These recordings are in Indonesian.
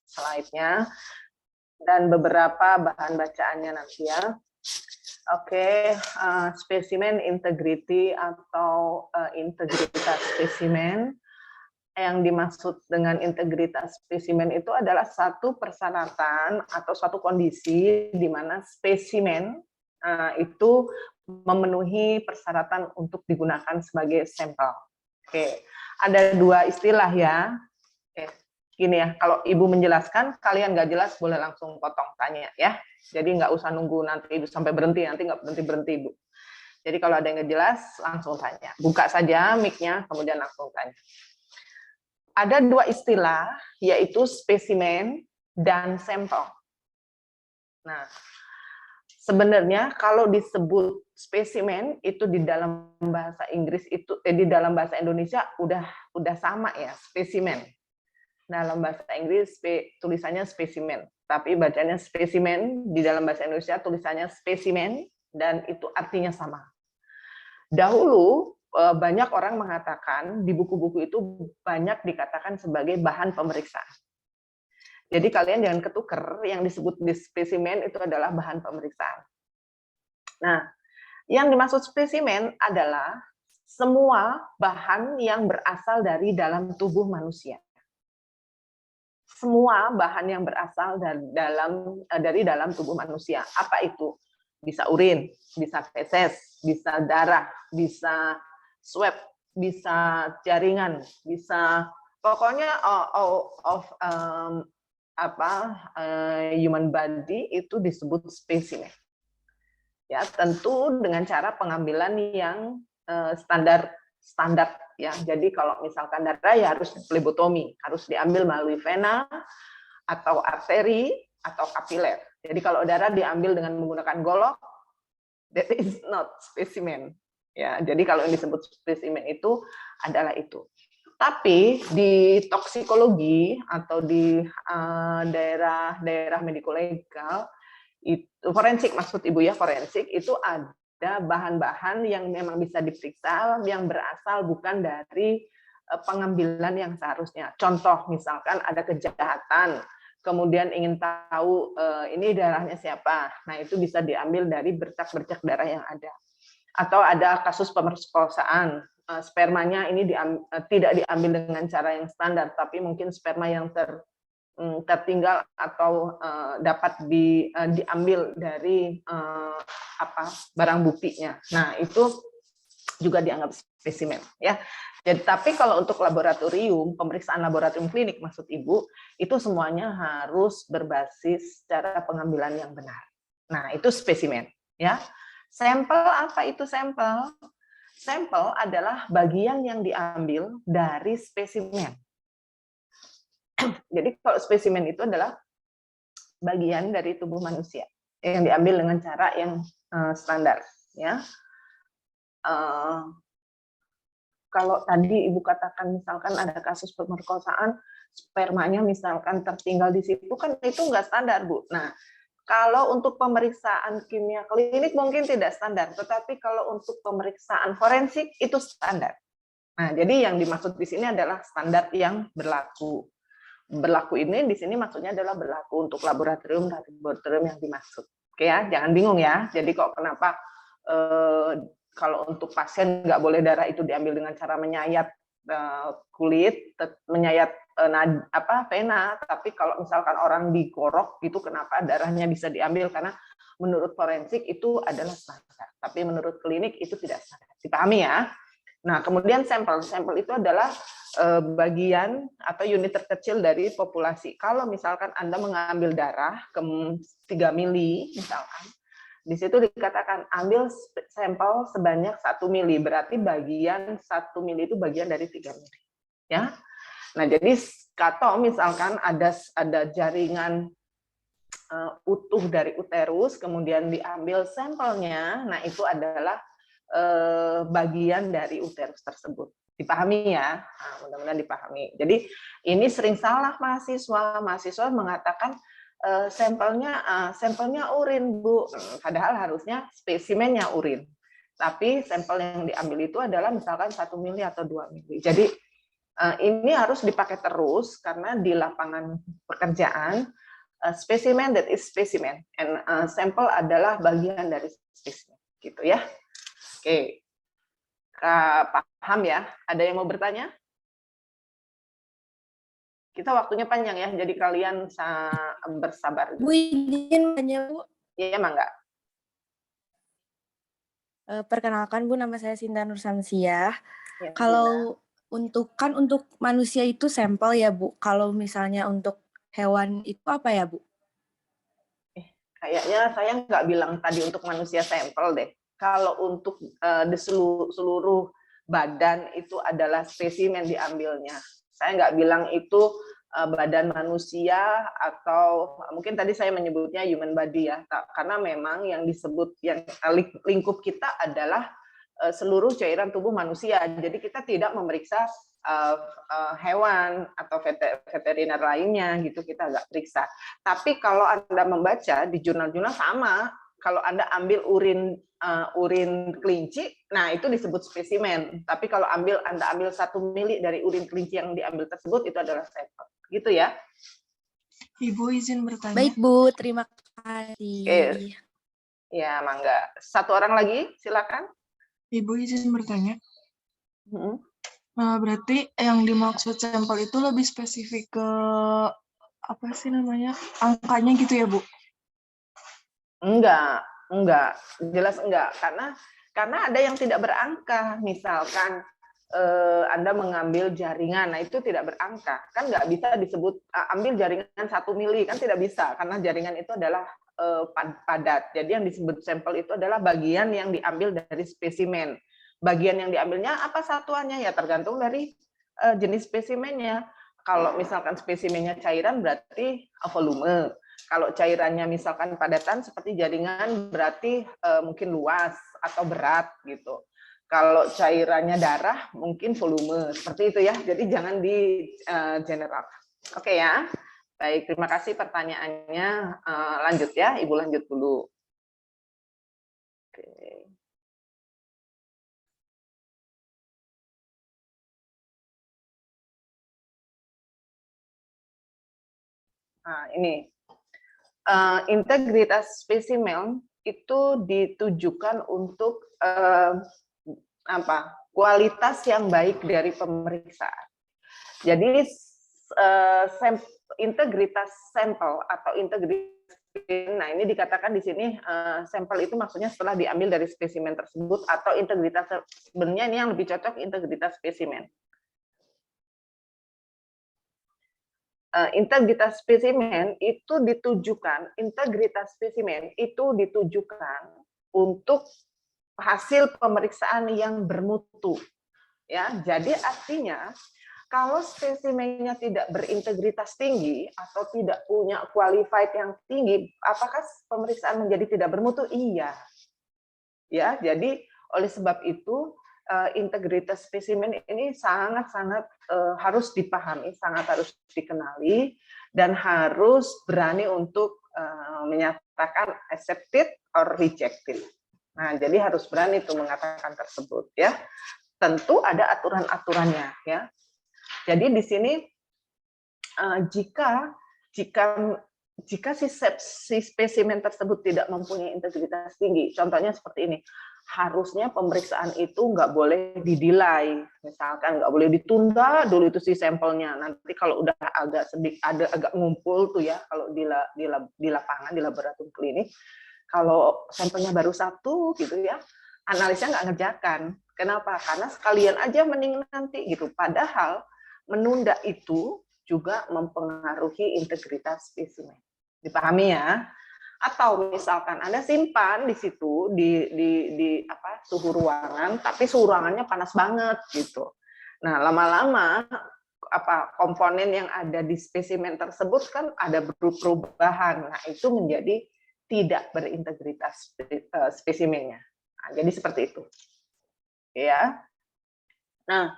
slide-nya dan beberapa bahan bacaannya nanti ya. Oke, spesimen integrity atau integritas spesimen. Yang dimaksud dengan integritas spesimen itu adalah satu persyaratan atau suatu kondisi di mana spesimen itu memenuhi persyaratan untuk digunakan sebagai sampel. Oke, ada dua istilah ya. Oke, gini ya, kalau Ibu menjelaskan, kalian nggak jelas boleh langsung potong tanya ya. Jadi nggak usah nunggu nanti Ibu sampai berhenti, nanti nggak berhenti Ibu. Jadi kalau ada yang nggak jelas, langsung tanya. Buka saja mic-nya, kemudian langsung tanya. Ada dua istilah, yaitu spesimen dan sampel. Nah, sebenarnya kalau disebut spesimen itu di dalam bahasa Inggris itu di dalam bahasa Indonesia udah sama ya, spesimen. Dalam bahasa Inggris tulisannya spesimen, tapi bacanya spesimen. Di dalam bahasa Indonesia tulisannya spesimen dan itu artinya sama. Dahulu banyak orang mengatakan di buku-buku itu banyak dikatakan sebagai bahan pemeriksaan. Jadi kalian jangan ketuker, yang disebut di spesimen itu adalah bahan pemeriksaan. Nah, yang dimaksud spesimen adalah semua bahan yang berasal dari dalam tubuh manusia. Semua bahan yang berasal dari dalam tubuh manusia. Apa itu? Bisa urin, bisa feses, bisa darah, bisa swab, bisa jaringan, bisa pokoknya human body itu disebut spesimen. Ya, tentu dengan cara pengambilan yang standar ya. Jadi kalau misalkan darah ya harus flebotomi, harus diambil melalui vena atau arteri atau kapiler. Jadi kalau darah diambil dengan menggunakan golok, that is not specimen. Ya, jadi kalau yang disebut spesimen itu adalah itu. Tapi di toksikologi atau di daerah mediko-legal, itu forensik maksud Ibu ya, forensik itu ada bahan-bahan yang memang bisa diperiksa yang berasal bukan dari pengambilan yang seharusnya. Contoh misalkan ada kejahatan, kemudian ingin tahu ini darahnya siapa. Nah, itu bisa diambil dari bercak-bercak darah yang ada. Atau ada kasus pemerkosaan, spermanya ini tidak diambil dengan cara yang standar, tapi mungkin sperma yang tertinggal atau dapat diambil dari barang buktinya. Nah, itu juga dianggap spesimen ya. Jadi tapi kalau untuk laboratorium, pemeriksaan laboratorium klinik maksud Ibu, itu semuanya harus berbasis cara pengambilan yang benar. Nah, itu spesimen ya. Sampel, apa itu sampel? Sampel adalah bagian yang diambil dari spesimen. Jadi kalau spesimen itu adalah bagian dari tubuh manusia yang diambil dengan cara yang standar ya. Kalau tadi Ibu katakan misalkan ada kasus pemerkosaan, spermanya misalkan tertinggal di situ, kan itu nggak standar, Bu. Nah, kalau untuk pemeriksaan kimia klinik mungkin tidak standar, tetapi kalau untuk pemeriksaan forensik itu standar. Nah, jadi yang dimaksud di sini adalah standar yang berlaku. Berlaku ini di sini maksudnya adalah berlaku untuk laboratorium yang dimaksud. Oke ya, jangan bingung ya. Jadi kok kenapa kalau untuk pasien nggak boleh darah itu diambil dengan cara menyayat kulit, menyayat vena, tapi kalau misalkan orang digorok itu kenapa darahnya bisa diambil, karena menurut forensik itu adalah standar, tapi menurut klinik itu tidak standar. Dipahami ya? Nah, kemudian sampel itu adalah bagian atau unit terkecil dari populasi. Kalau misalkan Anda mengambil darah 3 mili misalkan, di situ dikatakan ambil sampel sebanyak 1 mili, berarti bagian 1 mili itu bagian dari 3 mili. Ya. Nah, jadi atau misalkan ada jaringan utuh dari uterus, kemudian diambil sampelnya, nah itu adalah bagian dari uterus tersebut. Dipahami ya? Nah, mudah-mudahan dipahami. Jadi ini sering salah mahasiswa mengatakan sampelnya urin, Bu. Padahal harusnya spesimennya urin. Tapi sampel yang diambil itu adalah misalkan 1 mili atau 2 mili. Jadi Ini harus dipakai terus karena di lapangan pekerjaan specimen that is specimen and sampel adalah bagian dari spesimen, gitu ya. Oke, paham ya? Ada yang mau bertanya? Kita waktunya panjang ya, jadi kalian bersabar. Bu, izin tanya, Bu. Iya, Mangga. Perkenalkan, Bu, nama saya Sinta Nursansiah. Ya, kalau untuk manusia itu sampel ya, Bu. Kalau misalnya untuk hewan itu apa ya, Bu? Kayaknya saya nggak bilang tadi untuk manusia sampel deh. Kalau untuk di seluruh badan itu adalah spesimen diambilnya. Saya nggak bilang itu badan manusia atau mungkin tadi saya menyebutnya human body ya, karena memang yang disebut yang lingkup kita adalah seluruh cairan tubuh manusia. Jadi kita tidak memeriksa hewan atau veteriner lainnya gitu, kita nggak periksa. Tapi kalau Anda membaca di jurnal-jurnal sama, kalau Anda ambil urin kelinci, nah itu disebut spesimen. Tapi kalau Anda ambil 1 mili dari urin kelinci yang diambil tersebut, itu adalah sampel. Gitu ya. Ibu izin bertanya. Baik, Bu, terima kasih. Oke. Ya, Mangga. Satu orang lagi, silakan. Ibu izin bertanya. Berarti yang dimaksud sampel itu lebih spesifik ke apa sih namanya, angkanya gitu ya, Bu? Enggak, jelas enggak, karena ada yang tidak berangka, misalkan Anda mengambil jaringan, nah itu tidak berangka, kan nggak bisa disebut ambil jaringan 1 mili, kan tidak bisa, karena jaringan itu adalah padat. Jadi yang disebut sampel itu adalah bagian yang diambil dari spesimen. Bagian yang diambilnya apa satuannya ya tergantung dari jenis spesimennya. Kalau misalkan spesimennya cairan berarti volume. Kalau cairannya misalkan padatan seperti jaringan berarti mungkin luas atau berat gitu. Kalau cairannya darah mungkin volume, seperti itu ya. Jadi jangan di general. Oke ya. Baik, terima kasih pertanyaannya. Lanjut ya, Ibu lanjut dulu. Oke. Nah, ini integritas spesimen itu ditujukan untuk kualitas yang baik dari pemeriksaan. Jadi integritas sampel atau integritas, nah ini dikatakan di sini sampel itu maksudnya setelah diambil dari spesimen tersebut, atau integritas sebenarnya ini yang lebih cocok integritas spesimen. Integritas spesimen itu ditujukan untuk hasil pemeriksaan yang bermutu. Ya, jadi artinya kalau spesimennya tidak berintegritas tinggi atau tidak punya qualified yang tinggi, apakah pemeriksaan menjadi tidak bermutu? Iya. Ya, jadi oleh sebab itu integritas spesimen ini sangat-sangat harus dipahami, sangat harus dikenali, dan harus berani untuk menyatakan accepted or rejected. Nah, jadi harus berani itu mengatakan tersebut ya. Tentu ada aturan-aturannya ya. Jadi di sini jika si spesimen tersebut tidak mempunyai integritas tinggi, contohnya seperti ini, harusnya pemeriksaan itu nggak boleh didelay, misalkan nggak boleh ditunda dulu itu si sampelnya. Nanti kalau udah agak ngumpul tuh ya, kalau di lapangan di laboratorium klinik, kalau sampelnya baru 1 gitu ya, analisnya nggak ngerjakan. Kenapa? Karena sekalian aja mending nanti gitu. Padahal menunda itu juga mempengaruhi integritas spesimen. Dipahami ya? Atau misalkan Anda simpan di situ di suhu ruangan, tapi suhu ruangannya panas banget gitu. Nah, lama-lama komponen yang ada di spesimen tersebut kan ada perubahan. Nah, itu menjadi tidak berintegritas spesimennya. Nah, jadi seperti itu. Ya. Nah,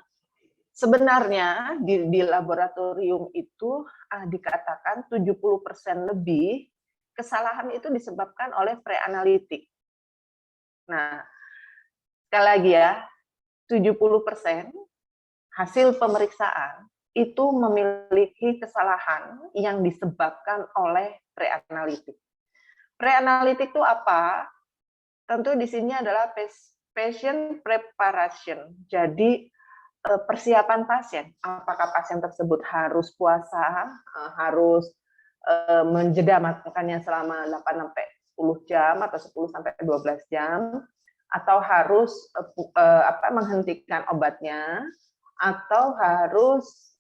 sebenarnya di laboratorium itu dikatakan 70% lebih kesalahan itu disebabkan oleh preanalitik. Nah, sekali lagi ya, 70% hasil pemeriksaan itu memiliki kesalahan yang disebabkan oleh pre-analitik. Pre-analitik itu apa? Tentu di sini adalah patient preparation. Jadi persiapan pasien. Apakah pasien tersebut harus puasa, harus menjeda makannya selama 8-10 jam atau 10-12 jam, atau harus menghentikan obatnya, atau harus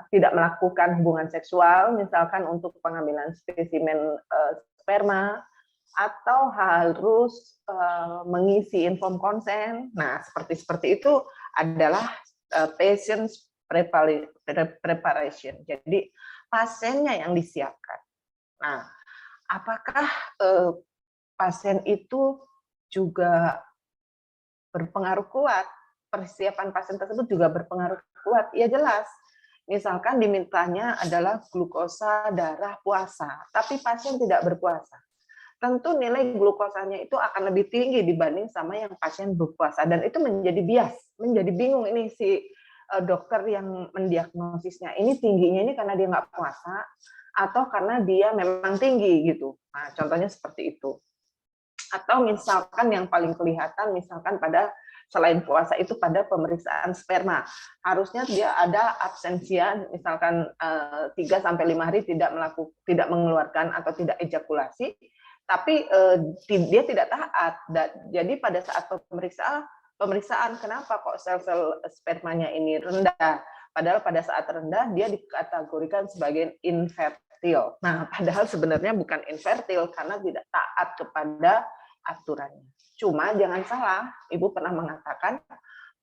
tidak melakukan hubungan seksual, misalkan untuk pengambilan spesimen sperma, atau harus mengisi inform consent. Nah, seperti itu adalah patient preparation. Jadi pasiennya yang disiapkan. Nah, apakah pasien itu juga berpengaruh kuat? Persiapan pasien tersebut juga berpengaruh kuat? Ya jelas. Misalkan dimintanya adalah glukosa darah puasa, tapi pasien tidak berpuasa. Tentu nilai glukosanya itu akan lebih tinggi dibanding sama yang pasien berpuasa, dan itu menjadi bias, menjadi bingung ini si dokter yang mendiagnosisnya, ini tingginya ini karena dia nggak puasa atau karena dia memang tinggi gitu. Nah, contohnya seperti itu. Atau misalkan yang paling kelihatan, misalkan pada selain puasa itu pada pemeriksaan sperma, harusnya dia ada absensia, misalkan 3-5 hari tidak mengeluarkan atau tidak ejakulasi, tapi dia tidak taat. Jadi pada saat pemeriksaan kenapa kok sel-sel spermanya ini rendah? Padahal pada saat rendah dia dikategorikan sebagai infertil. Nah, padahal sebenarnya bukan infertil karena tidak taat kepada aturannya. Cuma jangan salah, Ibu pernah mengatakan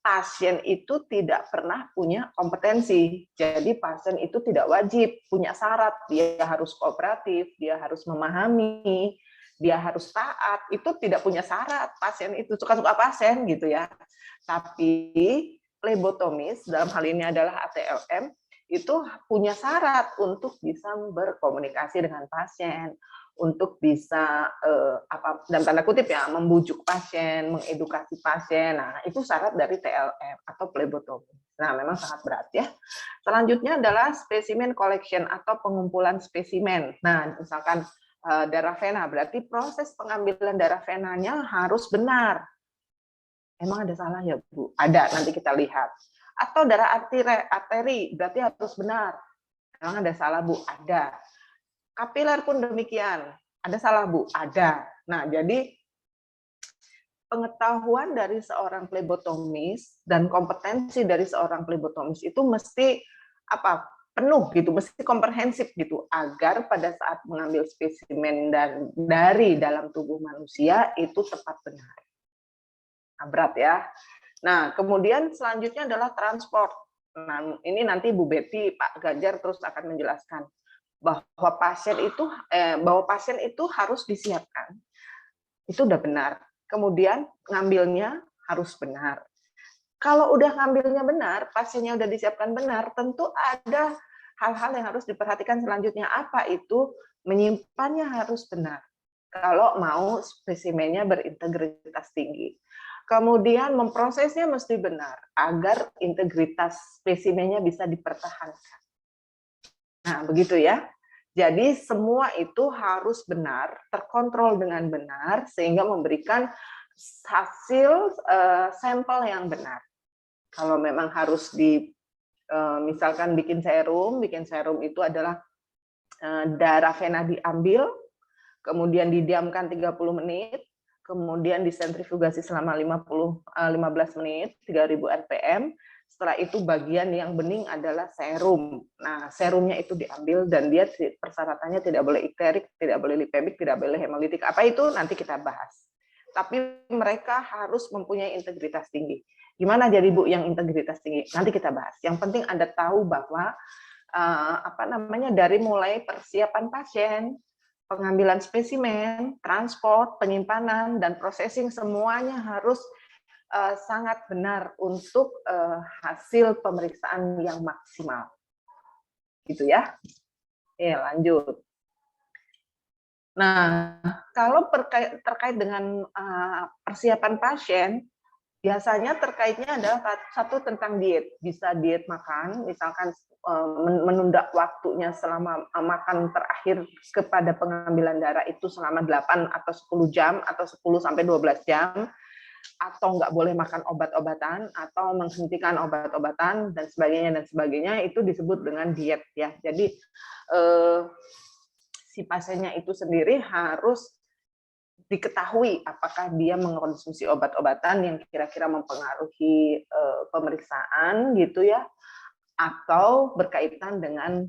pasien itu tidak pernah punya kompetensi. Jadi pasien itu tidak wajib punya syarat, dia harus kooperatif, dia harus memahami, dia harus taat. Itu tidak punya syarat. Pasien itu suka-suka pasien gitu ya. Tapi plebotomis dalam hal ini adalah ATLM itu punya syarat untuk bisa berkomunikasi dengan pasien, untuk bisa dalam tanda kutip ya, membujuk pasien, mengedukasi pasien. Nah, itu syarat dari TLM atau plebotomi. Nah, memang sangat berat ya. Selanjutnya adalah spesimen collection atau pengumpulan spesimen. Nah, misalkan darah vena, berarti proses pengambilan darah venanya harus benar. Emang ada salah ya, Bu? Ada, nanti kita lihat. Atau darah arteri, berarti harus benar. Emang ada salah, Bu? Ada. Kapiler pun demikian. Ada salah, Bu? Ada. Nah, jadi pengetahuan dari seorang plebotomis dan kompetensi dari seorang plebotomis itu mesti penuh gitu, mesti komprehensif gitu, agar pada saat mengambil spesimen dari dalam tubuh manusia itu tepat benar. Nah, berat ya. Nah, kemudian selanjutnya adalah transport. Nah, ini nanti Bu Betty, Pak Ganjar terus akan menjelaskan bahwa pasien itu harus disiapkan. Itu udah benar. Kemudian ngambilnya harus benar. Kalau udah ngambilnya benar, pasiennya udah disiapkan benar, tentu ada hal-hal yang harus diperhatikan selanjutnya. Apa itu? Menyimpannya harus benar. Kalau mau spesimennya berintegritas tinggi. Kemudian memprosesnya mesti benar agar integritas spesimennya bisa dipertahankan. Nah, begitu ya. Jadi semua itu harus benar, terkontrol dengan benar, sehingga memberikan hasil sampel yang benar. Kalau memang harus misalkan bikin serum itu adalah darah vena diambil, kemudian didiamkan 30 menit, kemudian disentrifugasi selama 15 menit, 3000 rpm. Setelah itu bagian yang bening adalah serum. Nah, serumnya itu diambil dan dia persyaratannya tidak boleh ikterik, tidak boleh lipemik, tidak boleh hemolitik. Apa itu? Nanti kita bahas. Tapi mereka harus mempunyai integritas tinggi. Gimana jadi Bu yang integritas tinggi? Nanti kita bahas. Yang penting Anda tahu bahwa dari mulai persiapan pasien, pengambilan spesimen, transport, penyimpanan, dan processing semuanya harus sangat benar untuk hasil pemeriksaan yang maksimal. Gitu ya. Lanjut. Nah, kalau terkait dengan persiapan pasien, Biasanya terkaitnya adalah satu tentang diet, bisa diet makan, misalkan menunda waktunya selama makan terakhir kepada pengambilan darah itu selama 8 atau 10 jam atau 10 sampai 12 jam, atau nggak boleh makan obat-obatan atau menghentikan obat-obatan dan sebagainya itu disebut dengan diet ya. Jadi si pasiennya itu sendiri harus diketahui apakah dia mengkonsumsi obat-obatan yang kira-kira mempengaruhi pemeriksaan gitu ya, atau berkaitan dengan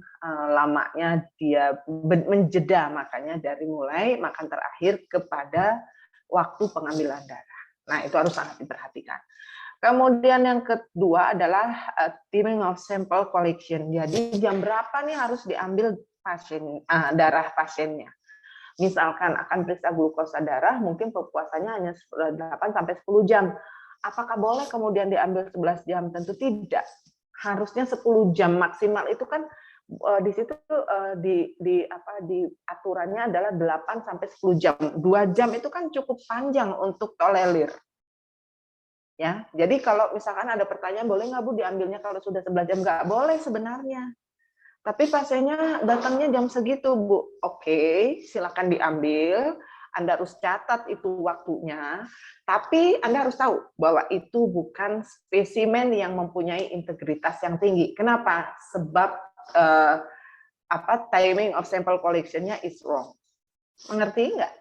lamanya dia menjeda makanya dari mulai makan terakhir kepada waktu pengambilan darah. Nah, itu harus sangat diperhatikan. Kemudian yang kedua adalah timing of sample collection. Jadi jam berapa nih harus diambil darah pasiennya. Misalkan akan periksa glukosa darah, mungkin puasanya hanya 8 sampai 10 jam. Apakah boleh kemudian diambil 11 jam? Tentu tidak. Harusnya 10 jam maksimal. Itu kan di situ di aturannya adalah 8 sampai 10 jam. 2 jam itu kan cukup panjang untuk tolerir. Ya, jadi kalau misalkan ada pertanyaan, boleh nggak Bu diambilnya kalau sudah 11 jam? Nggak boleh sebenarnya. Tapi pasiennya datangnya jam segitu, Bu. Oke, silakan diambil. Anda harus catat itu waktunya. Tapi Anda harus tahu bahwa itu bukan spesimen yang mempunyai integritas yang tinggi. Kenapa? Sebab timing of sample collection-nya is wrong. Mengerti nggak?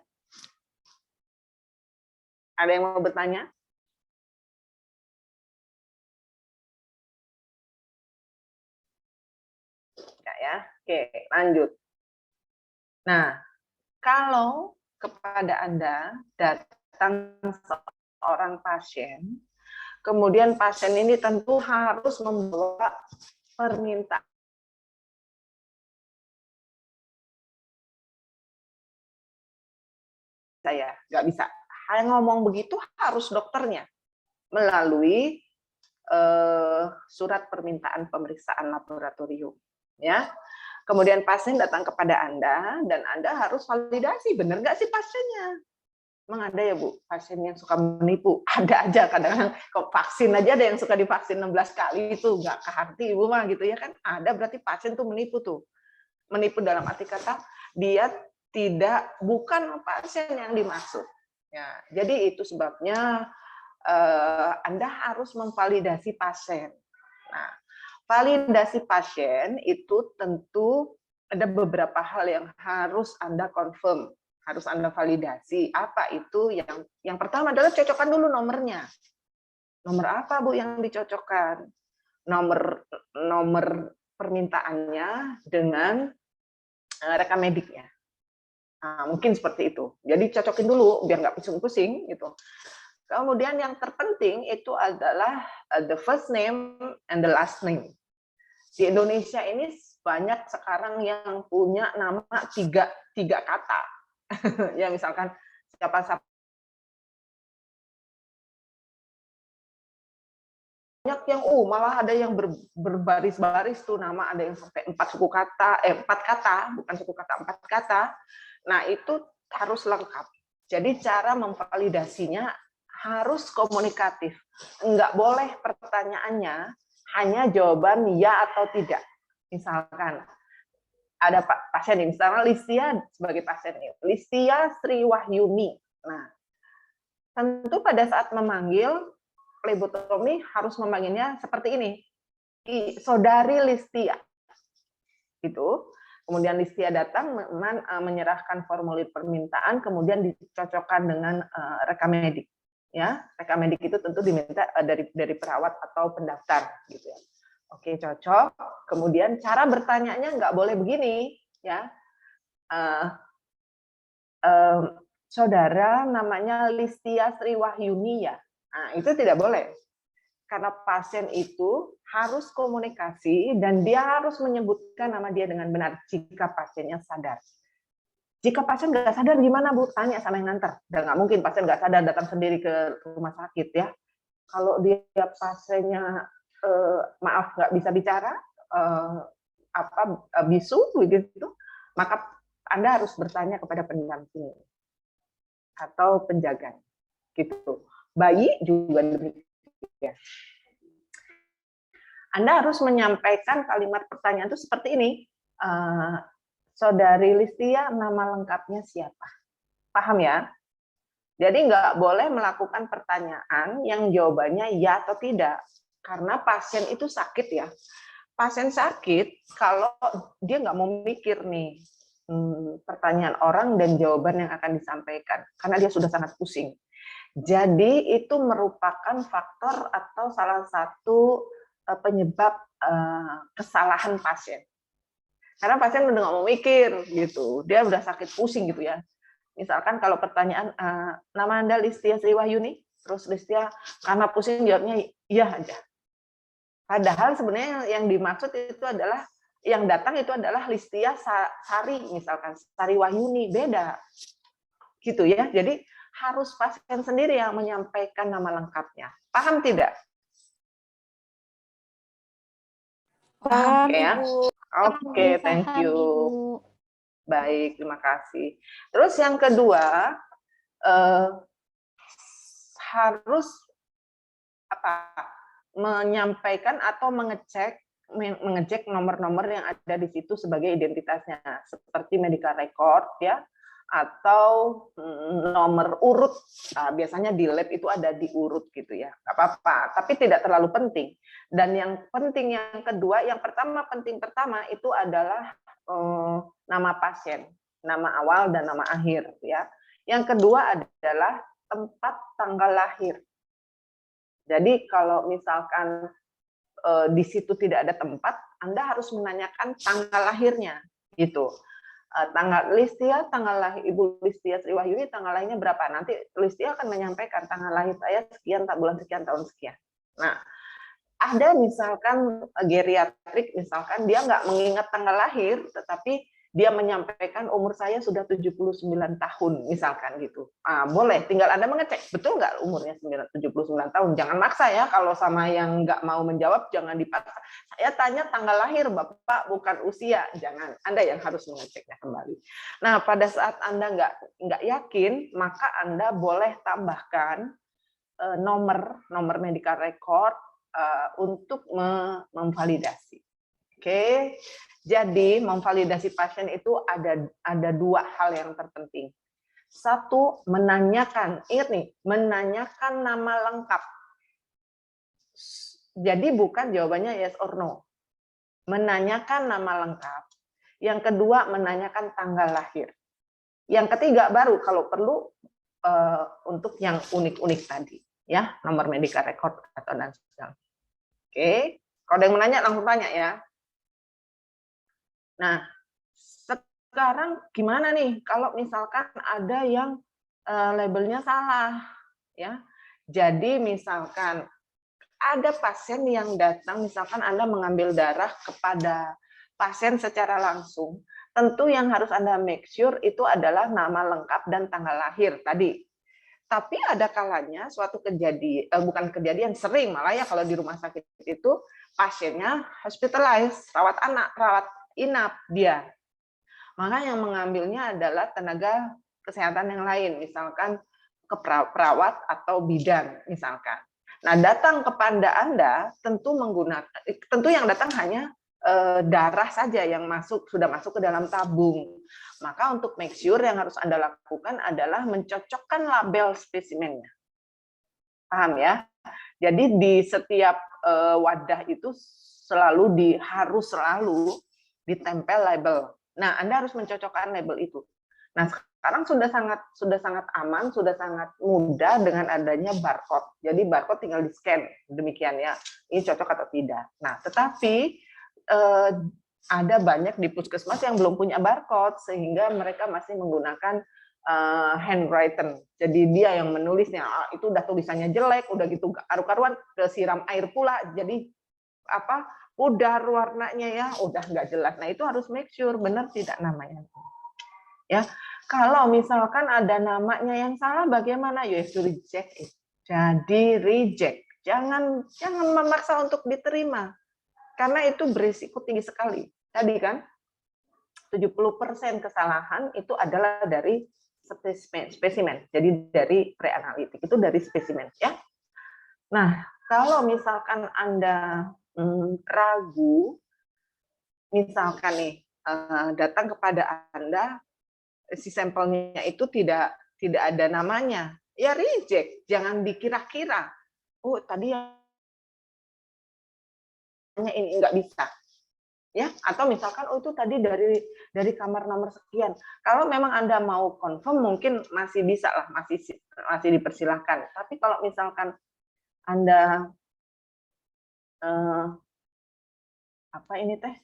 Ada yang mau bertanya? Ya, oke, lanjut. Nah, kalau kepada Anda datang seorang pasien, kemudian pasien ini tentu harus membawa permintaan saya, nggak bisa. Hanya ngomong begitu harus dokternya melalui surat permintaan pemeriksaan laboratorium. Ya, kemudian pasien datang kepada Anda dan Anda harus validasi, benar nggak sih pasiennya? Emang ada ya Bu, pasien yang suka menipu? Ada aja, kadang-kadang kok vaksin aja ada yang suka divaksin 16 kali itu nggak kehati Ibu mah gitu ya kan? Ada, berarti pasien tuh menipu tuh. Menipu dalam arti kata dia bukan pasien yang dimaksud. Ya, jadi itu sebabnya Anda harus memvalidasi pasien. Nah, validasi pasien itu tentu ada beberapa hal yang harus Anda confirm, harus Anda validasi. Apa itu? Yang pertama adalah cocokkan dulu nomornya. Nomor apa Bu yang dicocokkan? Nomor permintaannya dengan rekam mediknya. Nah, mungkin seperti itu. Jadi cocokin dulu biar nggak pusing-pusing gitu. Kemudian yang terpenting itu adalah the first name and the last name. Di Indonesia ini banyak sekarang yang punya nama tiga kata. Ya misalkan siapa banyak yang malah ada yang berbaris-baris tuh nama, ada yang sampai 4 kata, bukan suku kata, 4 kata. Nah, itu harus lengkap. Jadi cara memvalidasinya harus komunikatif. Enggak boleh pertanyaannya hanya jawaban ya atau tidak. Misalkan ada pasien ini, misalnya Listia sebagai pasien ini, Listia Sri Wahyuni. Nah, tentu pada saat memanggil plebotomi harus memanggilnya seperti ini, Saudari Listia. Gitu. Kemudian Listia datang menyerahkan formulir permintaan, kemudian dicocokkan dengan rekam medik. Ya, rekam medik itu tentu diminta dari perawat atau pendaftar, gitu ya. Oke, cocok. Kemudian cara bertanyanya nggak boleh begini, ya. Saudara namanya Listia Sri Wahyuni ya. Nah, itu tidak boleh. Karena pasien itu harus komunikasi dan dia harus menyebutkan nama dia dengan benar jika pasiennya sadar. Jika pasien nggak sadar gimana Bu? Tanya sama yang nganter. Dan nggak mungkin pasien nggak sadar datang sendiri ke rumah sakit ya. Kalau dia pasiennya maaf nggak bisa bicara, bisu begitu, maka Anda harus bertanya kepada pendamping atau penjaga gitu. Bayi juga demikian. ya. Anda harus menyampaikan kalimat pertanyaan itu seperti ini. Saudari Listia, nama lengkapnya siapa? Paham ya? Jadi nggak boleh melakukan pertanyaan yang jawabannya ya atau tidak. Karena pasien itu sakit ya. Pasien sakit kalau dia nggak mau mikir nih pertanyaan orang dan jawaban yang akan disampaikan. Karena dia sudah sangat pusing. Jadi itu merupakan faktor atau salah satu penyebab kesalahan pasien. Karena pasien udah nggak mau mikir gitu, dia udah sakit pusing gitu ya. Misalkan kalau pertanyaan nama Anda Listia Sriwahyuni, terus Listia karena pusing jawabnya iya aja. Padahal sebenarnya yang dimaksud itu adalah yang datang itu adalah Listia Sari misalkan Sari Wahyuni, beda gitu ya. Jadi harus pasien sendiri yang menyampaikan nama lengkapnya. Paham tidak? Paham, Oke ya. Ibu. Oke, thank you. Baik, terima kasih. Terus yang kedua, harus menyampaikan atau mengecek nomor-nomor yang ada di situ sebagai identitasnya, seperti medical record ya, atau nomor urut. Biasanya di lab itu ada diurut gitu ya, nggak apa-apa, tapi tidak terlalu penting. Dan yang penting yang kedua, yang penting pertama itu adalah nama pasien, nama awal dan nama akhir ya. Yang kedua adalah tempat tanggal lahir. Jadi kalau misalkan di situ tidak ada tempat, Anda harus menanyakan tanggal lahirnya gitu. Tanggal Listia, tanggal lahir Ibu Listia Sriwahyuni, tanggal lahirnya berapa? Nanti Listia akan menyampaikan tanggal lahir saya sekian, bulan sekian, tahun sekian. Nah, ada misalkan geriatrik, misalkan dia nggak mengingat tanggal lahir, tetapi dia menyampaikan umur saya sudah 79 tahun, misalkan gitu. Boleh, tinggal Anda mengecek, betul nggak umurnya 79 tahun? Jangan maksa ya, kalau sama yang nggak mau menjawab, jangan dipaksa. Saya tanya tanggal lahir, Bapak, bukan usia. Jangan, Anda yang harus mengeceknya kembali. Nah, pada saat Anda nggak yakin, maka Anda boleh tambahkan nomor medical record untuk memvalidasi. Oke, jadi memvalidasi pasien itu ada dua hal yang terpenting. Satu, menanyakan, ingat nih, menanyakan nama lengkap. Jadi bukan jawabannya yes or no. Menanyakan nama lengkap. Yang kedua, menanyakan tanggal lahir. Yang ketiga baru kalau perlu untuk yang unik-unik tadi, ya, nomor medical record atau dan sebagainya. Oke, kalau ada yang menanya langsung tanya ya. Nah, sekarang gimana nih kalau misalkan ada yang labelnya salah, ya? Jadi misalkan ada pasien yang datang, misalkan Anda mengambil darah kepada pasien secara langsung, tentu yang harus Anda make sure itu adalah nama lengkap dan tanggal lahir tadi. Tapi ada kalanya suatu kejadian, bukan kejadian, sering malah ya kalau di rumah sakit itu pasiennya hospitalized, rawat anak, rawat inap dia. Maka yang mengambilnya adalah tenaga kesehatan yang lain, misalkan perawat atau bidan misalkan. Nah, datang kepada Anda tentu yang datang hanya darah saja yang sudah masuk ke dalam tabung. Maka untuk make sure yang harus Anda lakukan adalah mencocokkan label spesimennya. Paham ya? Jadi di setiap wadah itu harus selalu ditempel label. Nah, Anda harus mencocokkan label itu. Nah, sekarang sudah sangat aman, sudah sangat mudah dengan adanya barcode. Jadi barcode tinggal di-scan, demikian ya. Ini cocok atau tidak. Nah, tetapi ada banyak di puskesmas yang belum punya barcode sehingga mereka masih menggunakan handwritten. Jadi dia yang menulisnya, itu udah tulisannya jelek, udah gitu karu-karuan, kesiram air pula, jadi pudar warnanya ya, udah nggak jelas. Nah, itu harus make sure benar tidak namanya. Ya, kalau misalkan ada namanya yang salah, bagaimana? You have to reject it. Jadi reject, jangan memaksa untuk diterima, karena itu berisiko tinggi sekali. Tadi kan 70% kesalahan itu adalah dari spesimen. Jadi dari pre-analitik itu dari spesimen ya. Nah, Kalau misalkan Anda ragu, misalkan nih datang kepada Anda, si sampelnya itu tidak ada namanya, ya reject. Jangan dikira-kira, oh tadi yang ini nggak bisa. Ya, atau misalkan oh itu tadi dari kamar nomor sekian. Kalau memang Anda mau confirm mungkin masih bisa lah, masih dipersilahkan. Tapi kalau misalkan Anda apa ini teh?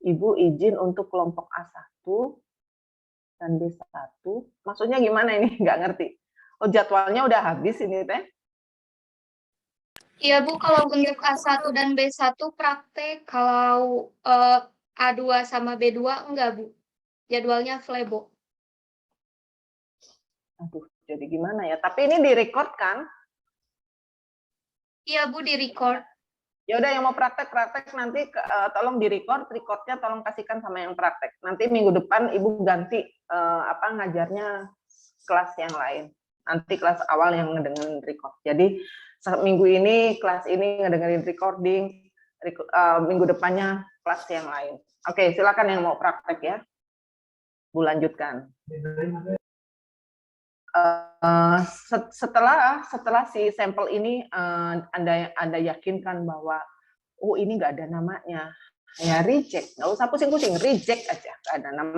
Ibu izin untuk kelompok A1 dan B1. Maksudnya gimana ini? Nggak ngerti. Oh, jadwalnya udah habis ini teh? Iya Bu, kalau untuk A1 dan B1 praktek, kalau A2 sama B2 enggak Bu. Jadwalnya flebo. Aduh, jadi gimana ya? Tapi ini direcord kan? Iya Bu, di-record. Ya udah yang mau praktek nanti tolong recordnya tolong kasihkan sama yang praktek. Nanti minggu depan Ibu ganti ngajarnya kelas yang lain. Nanti kelas awal yang ngedengerin record. Jadi minggu ini kelas ini ngedengerin recording, minggu depannya kelas yang lain. Oke, silakan yang mau praktek ya. Bu lanjutkan. Setelah si sampel ini Anda yakinkan bahwa oh ini nggak ada namanya, ya reject, nggak usah pusing-pusing, reject aja, nggak ada namanya.